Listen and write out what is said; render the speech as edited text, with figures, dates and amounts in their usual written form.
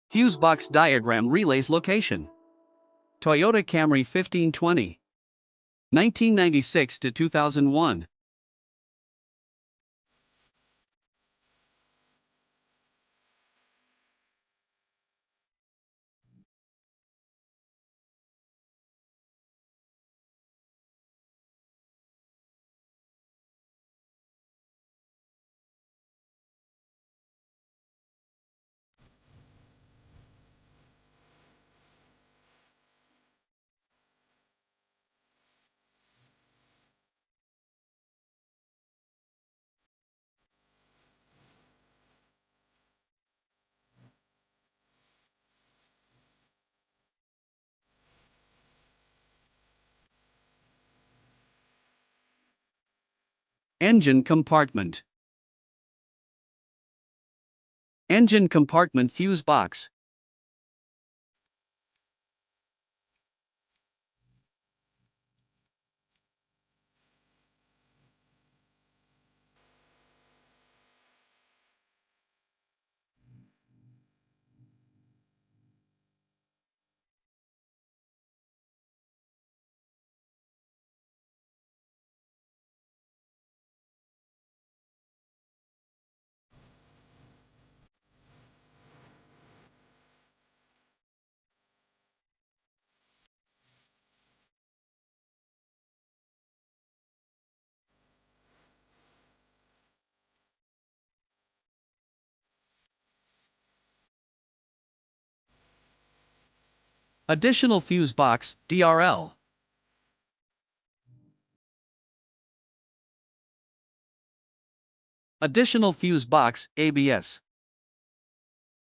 Fuse box diagram relays location. Toyota Camry 1520. 1996 to 2001. Engine compartment. Engine compartment fuse box. Additional fuse box, DRL. Additional fuse box, ABS.